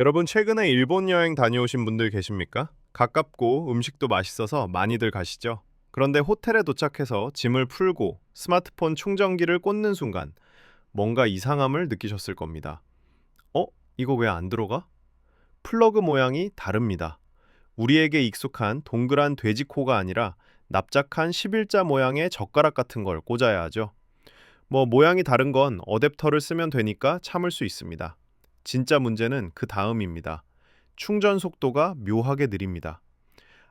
여러분 최근에 일본 여행 다녀오신 분들 계십니까? 가깝고 음식도 맛있어서 많이들 가시죠. 그런데 호텔에 도착해서 짐을 풀고 스마트폰 충전기를 꽂는 순간 뭔가 이상함을 느끼셨을 겁니다. 어? 이거 왜 안 들어가? 플러그 모양이 다릅니다. 우리에게 익숙한 동그란 돼지코가 아니라 납작한 11자 모양의 젓가락 같은 걸 꽂아야 하죠. 모양이 다른 건 어댑터를 쓰면 되니까 참을 수 있습니다. 진짜 문제는 그 다음입니다. 충전 속도가 묘하게 느립니다.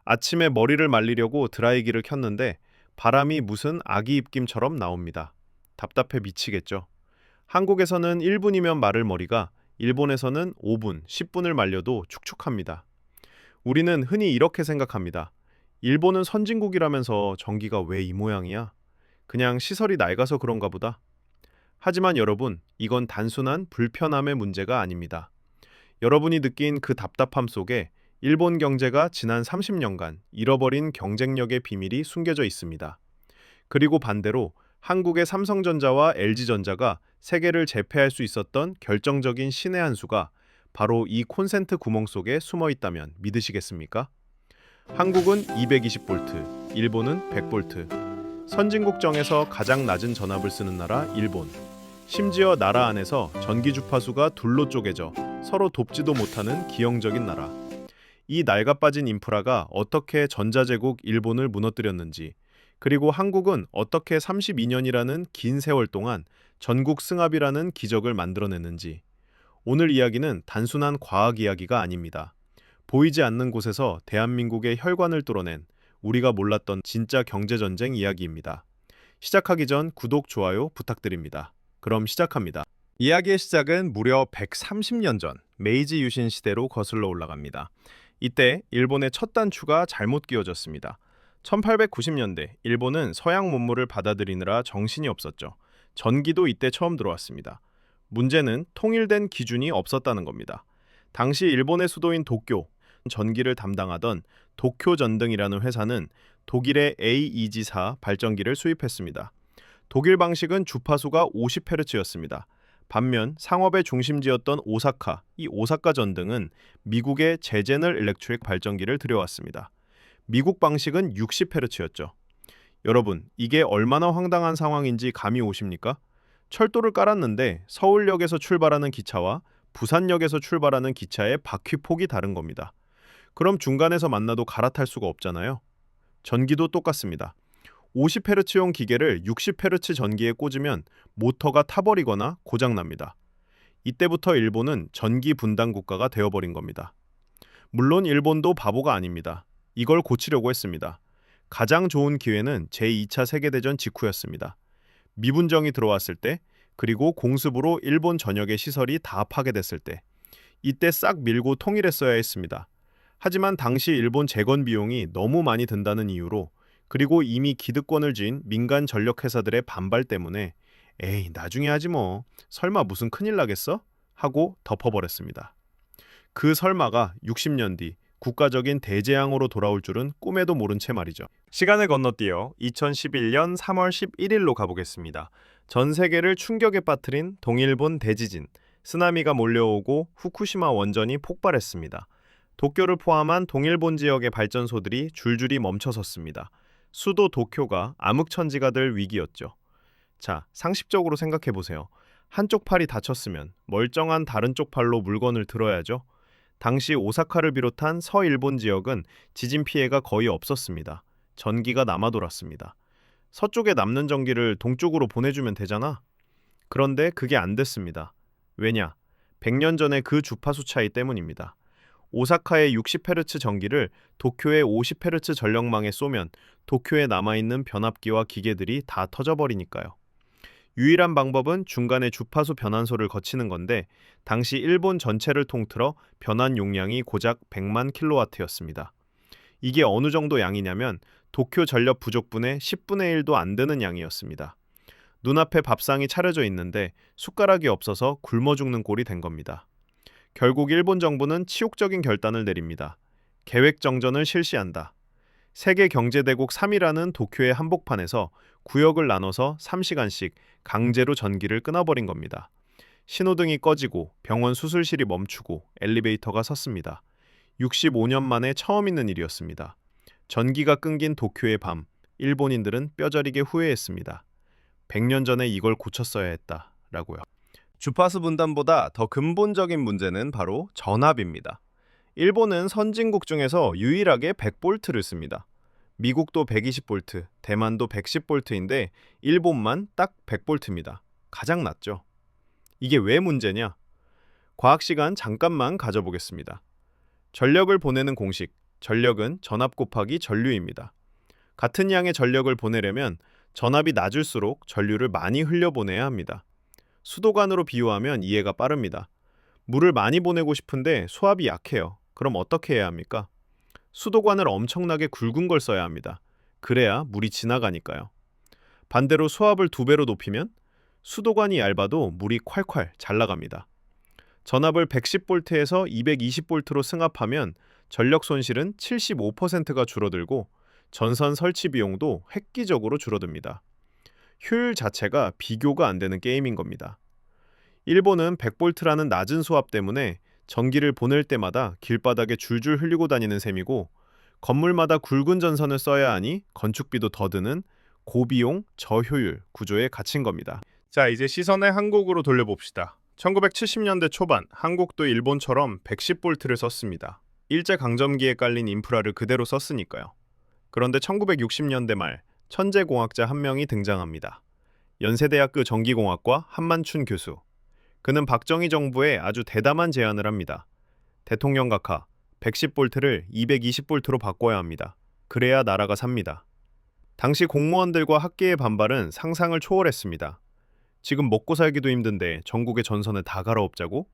아침에 머리를 말리려고 드라이기를 켰는데 바람이 무슨 아기 입김처럼 나옵니다. 답답해 미치겠죠. 한국에서는 1분이면 마를 머리가 일본에서는 5분, 10분을 말려도 축축합니다. 우리는 흔히 이렇게 생각합니다. 일본은 선진국이라면서 전기가 왜 이 모양이야? 그냥 시설이 낡아서 그런가 보다. 하지만 여러분, 이건 단순한 불편함의 문제가 아닙니다. 여러분이 느낀 그 답답함 속에 일본 경제가 지난 30년간 잃어버린 경쟁력의 비밀이 숨겨져 있습니다. 그리고 반대로 한국의 삼성전자와 LG전자가 세계를 제패할 수 있었던 결정적인 신의 한 수가 바로 이 콘센트 구멍 속에 숨어 있다면 믿으시겠습니까? 한국은 220V, 일본은 100V. 선진국정에서 가장 낮은 전압을 쓰는 나라 일본. 심지어 나라 안에서 전기 주파수가 둘로 쪼개져 서로 돕지도 못하는 기형적인 나라. 이 낡아빠진 인프라가 어떻게 전자제국 일본을 무너뜨렸는지, 그리고 한국은 어떻게 32년이라는 긴 세월 동안 전국 승합이라는 기적을 만들어냈는지. 오늘 이야기는 단순한 과학 이야기가 아닙니다. 보이지 않는 곳에서 대한민국의 혈관을 뚫어낸 우리가 몰랐던 진짜 경제전쟁 이야기입니다. 시작하기 전 구독, 좋아요 부탁드립니다. 그럼 시작합니다. 이야기의 시작은 무려 130년 전 메이지 유신 시대로 거슬러 올라갑니다. 이때 일본의 첫 단추가 잘못 끼워졌습니다. 1890년대 일본은 서양 문물을 받아들이느라 정신이 없었죠. 전기도 이때 처음 들어왔습니다. 문제는 통일된 기준이 없었다는 겁니다. 당시 일본의 수도인 도쿄, 전기를 담당하던 도쿄전등이라는 회사는 독일의 AEG사 발전기를 수입했습니다. 독일 방식은 주파수가 50Hz였습니다. 반면 상업의 중심지였던 오사카, 이 오사카 전등은 미국의 제제널 일렉트릭 발전기를 들여왔습니다. 미국 방식은 60Hz였죠. 여러분, 이게 얼마나 황당한 상황인지 감이 오십니까? 철도를 깔았는데 서울역에서 출발하는 기차와 부산역에서 출발하는 기차의 바퀴폭이 다른 겁니다. 그럼 중간에서 만나도 갈아탈 수가 없잖아요. 전기도 똑같습니다. 50Hz용 기계를 60Hz 전기에 꽂으면 모터가 타버리거나 고장납니다. 이때부터 일본은 전기 분단 국가가 되어버린 겁니다. 물론 일본도 바보가 아닙니다. 이걸 고치려고 했습니다. 가장 좋은 기회는 제2차 세계대전 직후였습니다. 미분정이 들어왔을 때, 그리고 공습으로 일본 전역의 시설이 다 파괴됐을 때, 이때 싹 밀고 통일했어야 했습니다. 하지만 당시 일본 재건 비용이 너무 많이 든다는 이유로, 그리고 이미 기득권을 쥔 민간 전력 회사들의 반발 때문에 에이 나중에 하지 뭐 설마 무슨 큰일 나겠어? 하고 덮어버렸습니다. 그 설마가 60년 뒤 국가적인 대재앙으로 돌아올 줄은 꿈에도 모른 채 말이죠. 시간을 건너뛰어 2011년 3월 11일로 가보겠습니다. 전 세계를 충격에 빠뜨린 동일본 대지진, 쓰나미가 몰려오고 후쿠시마 원전이 폭발했습니다. 도쿄를 포함한 동일본 지역의 발전소들이 줄줄이 멈춰섰습니다. 수도 도쿄가 암흑천지가 될 위기였죠. 자, 상식적으로 생각해보세요. 한쪽 팔이 다쳤으면 멀쩡한 다른 쪽 팔로 물건을 들어야죠. 당시 오사카를 비롯한 서일본 지역은 지진 피해가 거의 없었습니다. 전기가 남아 돌았습니다. 서쪽에 남는 전기를 동쪽으로 보내주면 되잖아. 그런데 그게 안 됐습니다. 왜냐? 100년 전의 그 주파수 차이 때문입니다. 오사카의 60Hz 전기를 도쿄의 50Hz 전력망에 쏘면 도쿄에 남아있는 변압기와 기계들이 다 터져버리니까요. 유일한 방법은 중간에 주파수 변환소를 거치는 건데 당시 일본 전체를 통틀어 변환 용량이 고작 100만 킬로와트였습니다. 이게 어느 정도 양이냐면 도쿄 전력 부족분의 10분의 1도 안 되는 양이었습니다. 눈앞에 밥상이 차려져 있는데 숟가락이 없어서 굶어 죽는 꼴이 된 겁니다. 결국 일본 정부는 치욕적인 결단을 내립니다. 계획정전을 실시한다. 세계 경제대국 3위라는 도쿄의 한복판에서 구역을 나눠서 3시간씩 강제로 전기를 끊어버린 겁니다. 신호등이 꺼지고 병원 수술실이 멈추고 엘리베이터가 섰습니다. 65년 만에 처음 있는 일이었습니다. 전기가 끊긴 도쿄의 밤, 일본인들은 뼈저리게 후회했습니다. 100년 전에 이걸 고쳤어야 했다라고요. 주파수 분단보다 더 근본적인 문제는 바로 전압입니다. 일본은 선진국 중에서 유일하게 100볼트를 씁니다. 미국도 120볼트, 대만도 110볼트인데 일본만 딱 100볼트입니다. 가장 낮죠. 이게 왜 문제냐? 과학 시간 잠깐만 가져보겠습니다. 전력을 보내는 공식, 전력은 전압 곱하기 전류입니다. 같은 양의 전력을 보내려면 전압이 낮을수록 전류를 많이 흘려보내야 합니다. 수도관으로 비유하면 이해가 빠릅니다. 물을 많이 보내고 싶은데 수압이 약해요. 그럼 어떻게 해야 합니까? 수도관을 엄청나게 굵은 걸 써야 합니다. 그래야 물이 지나가니까요. 반대로 수압을 2배로 높이면 수도관이 얇아도 물이 콸콸 잘 나갑니다. 전압을 110볼트에서 220볼트로 승합하면 전력 손실은 75%가 줄어들고 전선 설치 비용도 획기적으로 줄어듭니다. 효율 자체가 비교가 안 되는 게임인 겁니다. 일본은 100볼트라는 낮은 수압 때문에 전기를 보낼 때마다 길바닥에 줄줄 흘리고 다니는 셈이고 건물마다 굵은 전선을 써야 하니 건축비도 더 드는 고비용 저효율 구조에 갇힌 겁니다. 자, 이제 시선을 한국으로 돌려봅시다. 1970년대 초반 한국도 일본처럼 110볼트를 썼습니다. 일제강점기에 깔린 인프라를 그대로 썼으니까요. 그런데 1960년대 말 천재공학자 한 명이 등장합니다. 연세대학교 전기공학과 한만춘 교수. 그는 박정희 정부에 아주 대담한 제안을 합니다. 대통령 각하, 110볼트를 220볼트로 바꿔야 합니다. 그래야 나라가 삽니다. 당시 공무원들과 학계의 반발은 상상을 초월했습니다. 지금 먹고 살기도 힘든데 전국의 전선을 다 갈아엎자고?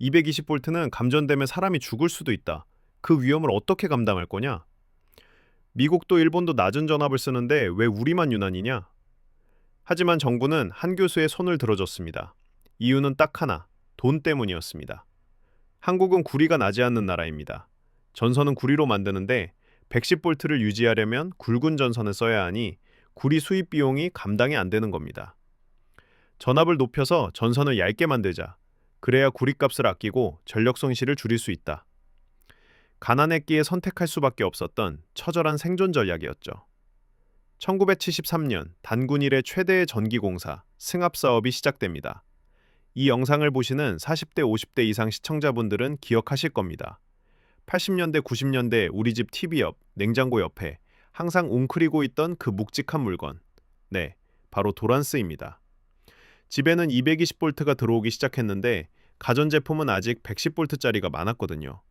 220볼트는 감전되면 사람이 죽을 수도 있다. 그 위험을 어떻게 감당할 거냐? 미국도 일본도 낮은 전압을 쓰는데 왜 우리만 유난이냐? 하지만 정부는 한 교수의 손을 들어줬습니다. 이유는 딱 하나, 돈 때문이었습니다. 한국은 구리가 나지 않는 나라입니다. 전선은 구리로 만드는데 110볼트를 유지하려면 굵은 전선을 써야 하니 구리 수입 비용이 감당이 안 되는 겁니다. 전압을 높여서 전선을 얇게 만들자. 그래야 구리값을 아끼고 전력 손실을 줄일 수 있다. 가난했기에 선택할 수밖에 없었던 처절한 생존 전략이었죠. 1973년 단군 이래 최대의 전기공사 승합사업이 시작됩니다. 이 영상을 보시는 40대, 50대 이상 시청자분들은 기억하실 겁니다. 80년대, 90년대 우리 집 TV 옆, 냉장고 옆에 항상 웅크리고 있던 그 묵직한 물건. 네, 바로 도란스입니다. 집에는 220볼트가 들어오기 시작했는데 가전제품은 아직 110볼트짜리가 많았거든요.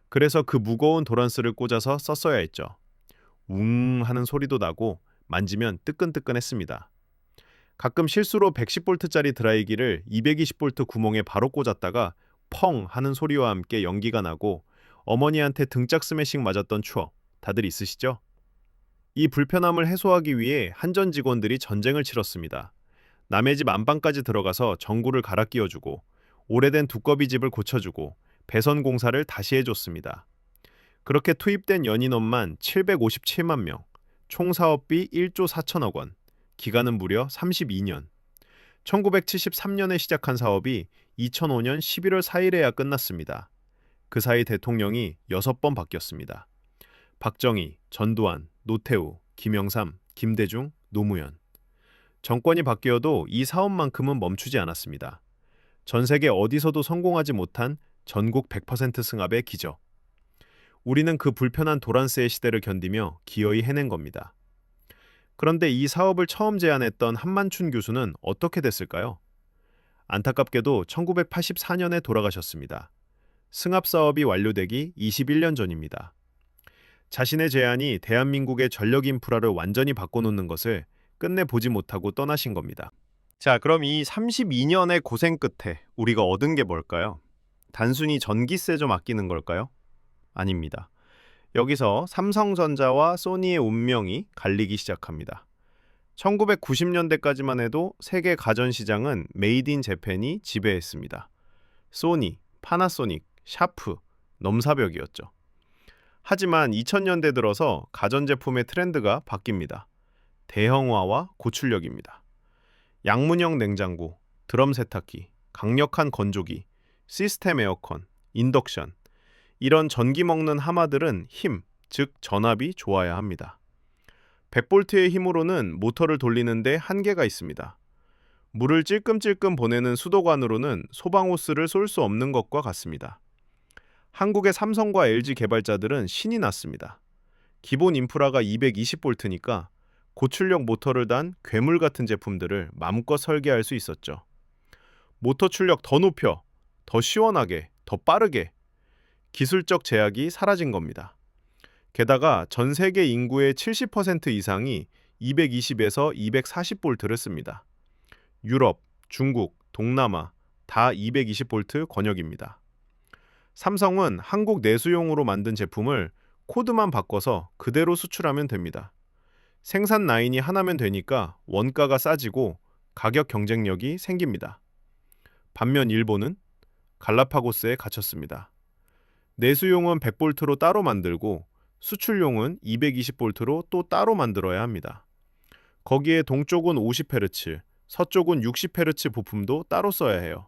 그래서 그 무거운 도란스를 꽂아서 썼어야 했죠. 웅 하는 소리도 나고 만지면 뜨끈뜨끈했습니다. 가끔 실수로 110볼트짜리 드라이기를 220볼트 구멍에 바로 꽂았다가 펑 하는 소리와 함께 연기가 나고 어머니한테 등짝 스매싱 맞았던 추억 다들 있으시죠? 이 불편함을 해소하기 위해 한전 직원들이 전쟁을 치렀습니다. 남의 집 안방까지 들어가서 전구를 갈아 끼워주고 오래된 두꺼비 집을 고쳐주고 배선 공사를 다시 해줬습니다. 그렇게 투입된 연인원만 757만 명, 총 사업비 1조 4천억 원, 기간은 무려 32년. 1973년에 시작한 사업이 2005년 11월 4일에야 끝났습니다. 그 사이 대통령이 6번 바뀌었습니다. 박정희, 전두환, 노태우, 김영삼, 김대중, 노무현. 정권이 바뀌어도 이 사업만큼은 멈추지 않았습니다. 전 세계 어디서도 성공하지 못한 전국 100% 승합의 기적. 우리는 그 불편한 도란스의 시대를 견디며 기어이 해낸 겁니다. 그런데 이 사업을 처음 제안했던 한만춘 교수는 어떻게 됐을까요? 안타깝게도 1984년에 돌아가셨습니다. 승합 사업이 완료되기 21년 전입니다. 자신의 제안이 대한민국의 전력 인프라를 완전히 바꿔놓는 것을 끝내 보지 못하고 떠나신 겁니다. 자, 그럼 이 32년의 고생 끝에 우리가 얻은 게 뭘까요? 단순히 전기세 좀 아끼는 걸까요? 아닙니다. 여기서 삼성전자와 소니의 운명이 갈리기 시작합니다. 1990년대까지만 해도 세계 가전시장은 메이드 인 재팬이 지배했습니다. 소니, 파나소닉, 샤프, 넘사벽이었죠. 하지만 2000년대 들어서 가전제품의 트렌드가 바뀝니다. 대형화와 고출력입니다. 양문형 냉장고, 드럼 세탁기, 강력한 건조기, 시스템 에어컨, 인덕션. 이런 전기 먹는 하마들은 힘, 즉 전압이 좋아야 합니다. 100볼트의 힘으로는 모터를 돌리는데 한계가 있습니다. 물을 찔끔찔끔 보내는 수도관으로는 소방호스를 쏠 수 없는 것과 같습니다. 한국의 삼성과 LG 개발자들은 신이 났습니다. 기본 인프라가 220볼트니까 고출력 모터를 단 괴물 같은 제품들을 마음껏 설계할 수 있었죠. 모터 출력 더 높여, 더 시원하게, 더 빠르게. 기술적 제약이 사라진 겁니다. 게다가 전 세계 인구의 70% 이상이 220에서 240볼트를 씁니다. 유럽, 중국, 동남아 다 220볼트 권역입니다. 삼성은 한국 내수용으로 만든 제품을 코드만 바꿔서 그대로 수출하면 됩니다. 생산 라인이 하나면 되니까 원가가 싸지고 가격 경쟁력이 생깁니다. 반면 일본은 갈라파고스에 갇혔습니다. 내수용은 100볼트로 따로 만들고 수출용은 220볼트로 또 따로 만들어야 합니다. 거기에 동쪽은 50Hz, 서쪽은 60Hz 부품도 따로 써야 해요.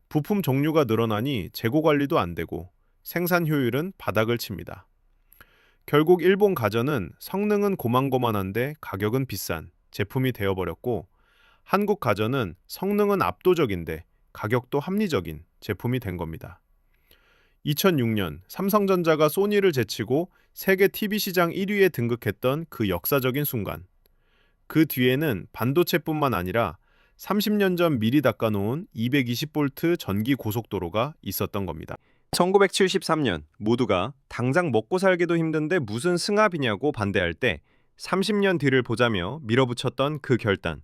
부품 종류가 늘어나니 재고 관리도 안 되고 생산 효율은 바닥을 칩니다. 결국 일본 가전은 성능은 고만고만한데 가격은 비싼 제품이 되어버렸고, 한국 가전은 성능은 압도적인데 가격도 합리적인 제품이 된 겁니다. 2006년 삼성전자가 소니를 제치고 세계 TV 시장 1위에 등극했던 그 역사적인 순간. 그 뒤에는 반도체뿐만 아니라 30년 전 미리 닦아놓은 220볼트 전기 고속도로가 있었던 겁니다. 1973년 모두가 당장 먹고 살기도 힘든데 무슨 승합이냐고 반대할 때 30년 뒤를 보자며 밀어붙였던 그 결단.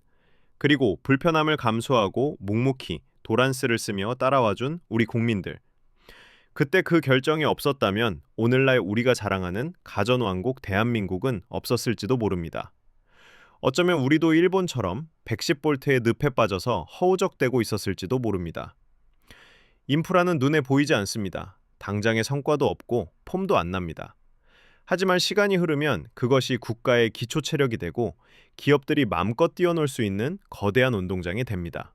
그리고 불편함을 감수하고 묵묵히 도란스를 쓰며 따라와준 우리 국민들. 그때 그 결정이 없었다면 오늘날 우리가 자랑하는 가전왕국 대한민국은 없었을지도 모릅니다. 어쩌면 우리도 일본처럼 110볼트의 늪에 빠져서 허우적대고 있었을지도 모릅니다. 인프라는 눈에 보이지 않습니다. 당장의 성과도 없고 폼도 안 납니다. 하지만 시간이 흐르면 그것이 국가의 기초 체력이 되고 기업들이 마음껏 뛰어놀 수 있는 거대한 운동장이 됩니다.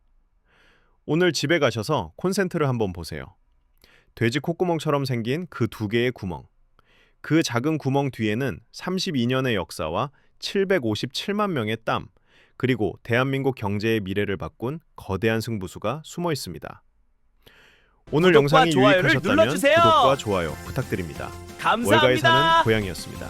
오늘 집에 가셔서 콘센트를 한번 보세요. 돼지 콧구멍처럼 생긴 그 두 개의 구멍. 그 작은 구멍 뒤에는 32년의 역사와 757만 명의 땀, 그리고 대한민국 경제의 미래를 바꾼 거대한 승부수가 숨어 있습니다. 오늘 영상이 유익하셨다면 구독과 좋아요 부탁드립니다. 감사합니다. 월가에 사는 고양이였습니다.